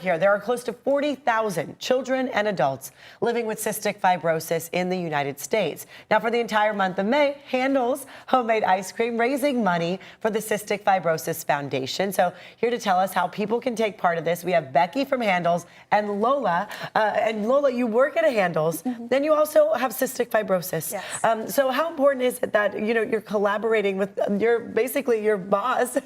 Here, there are close to 40,000 children and adults living with cystic fibrosis in the United States. Now, for the entire month of May, Handel's homemade ice cream raising money for the Cystic Fibrosis Foundation. So here to tell us how people can take part of this, we have Becky from Handel's and Lola. And Lola, you work at a Handel's, then you also have cystic fibrosis. Yes. So how important is it that you're collaborating with basically your boss?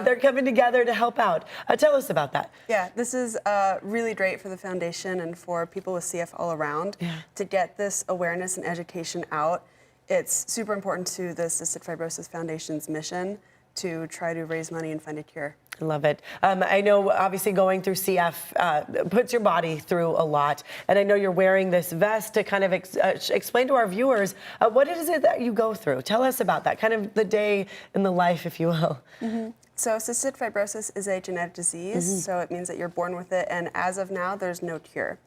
They're coming together to help out. Tell us about that. Yeah, this is really great for the foundation and for people with CF all around to get this awareness and education out. It's super important to the Cystic Fibrosis Foundation's mission to try to raise money and find a cure. I love it. I know obviously going through CF puts your body through a lot. And I know you're wearing this vest to kind of explain to our viewers, what is it that you go through? Tell us about that, kind of the day in the life, if you will. So cystic fibrosis is a genetic disease, so it means that you're born with it, and as of now, there's no cure.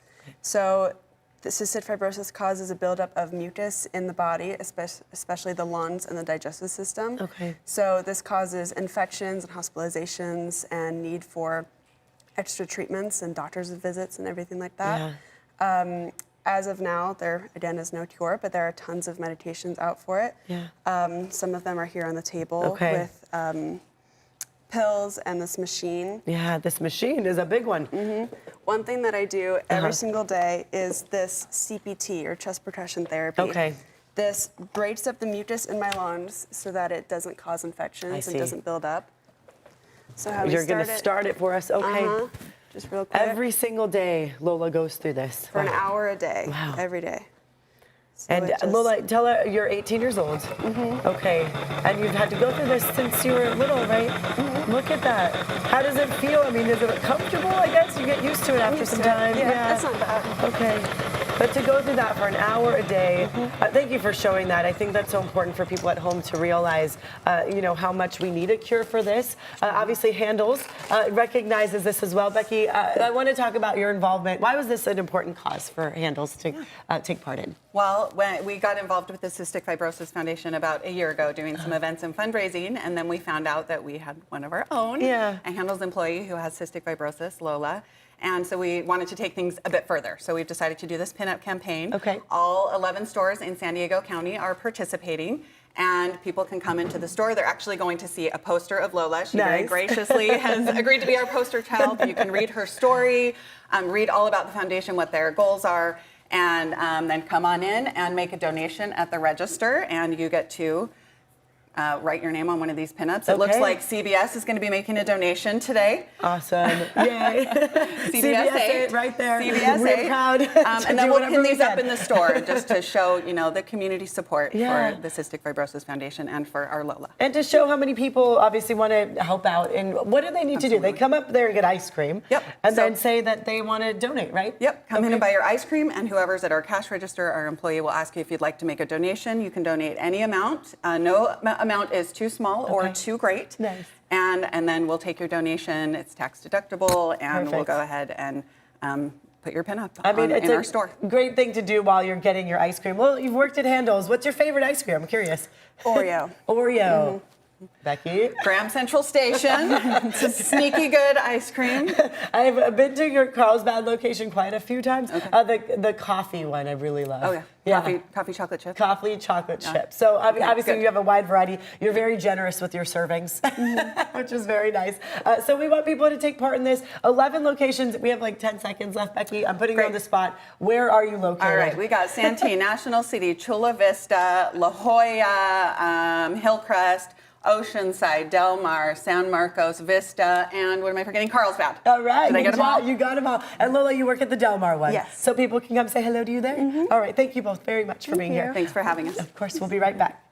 So the cystic fibrosis causes a buildup of mucus in the body, especially the lungs and the digestive system. So this causes infections and hospitalizations and need for extra treatments and doctor's visits and everything like that. As of now, there, again, is no cure, but there are tons of medications out for it. Some of them are here on the table with pills and this machine. Yeah, this machine is a big one. One thing that I do every single day is this CPT, or chest percussion therapy. This breaks up the mucus in my lungs so that it doesn't cause infections and doesn't build up. So how You're going to start it for us? Just real quick. Every single day, Lola goes through this. For an hour a day, every day. So and Lola, tell her you're 18 years old. Okay, and you've had to go through this since you were little, right? Look at that. How does it feel? I mean, is it comfortable, I guess? You get used to it after some time. Yeah, that's not bad. Okay. But to go through that for an hour a day, thank you for showing that. I think that's so important for people at home to realize, how much we need a cure for this. Obviously, Handel's recognizes this as well. Becky, I want to talk about your involvement. Why was this an important cause for Handel's to take part in? Well, when we got involved with the Cystic Fibrosis Foundation about a year ago doing some events and fundraising, and then we found out that we had one of our own, a Handel's employee who has cystic fibrosis, Lola. And so we wanted to take things a bit further. So we've decided to do this pinup campaign. All 11 stores in San Diego County are participating, and people can come into the store. They're actually going to see a poster of Lola. She very graciously has agreed to be our poster child. You can read her story, read all about the foundation, what their goals are, and then come on in and make a donation at the register, and you get to write your name on one of these pinups. It looks like CBS is going to be making a donation today. Awesome. Yay. CBS 8 right there. CBS 8. We're proud. And then we'll pin these up in the store just to show, the community support for the Cystic Fibrosis Foundation and for our Lola. And to show how many people obviously want to help out. And what do they need to do? They come up there and get ice cream. And then say that they want to donate, right? Come in and buy your ice cream, and whoever's at our cash register, our employee, will ask you if you'd like to make a donation. You can donate any amount. No amount is too small or too great. And then we'll take your donation. It's tax deductible, and we'll go ahead and put your pin up in our store. Great thing to do while you're getting your ice cream. Well, you've worked at Handel's. What's your favorite ice cream? I'm curious. Oreo. Oreo. Becky? Graham Central Station. It's a sneaky good ice cream. I've been to your Carlsbad location quite a few times. The coffee one I really love. Coffee chocolate chip. Coffee chocolate chip. So obviously you have a wide variety. You're very generous with your servings, which is very nice. So we want people to take part in this. 11 locations. We have like 10 seconds left, Becky. I'm putting you on the spot. Where are you located? All right. We got Santee, National City, Chula Vista, La Jolla, Hillcrest, Oceanside, Del Mar, San Marcos, Vista, and what am I forgetting? Carlsbad. All right. Did I get them all? You got them all. And Lola, you work at the Del Mar one. Yes. So people can come say hello to you there? All right. Thank you both very much for being here. Thanks for having us. Of course, we'll be right back.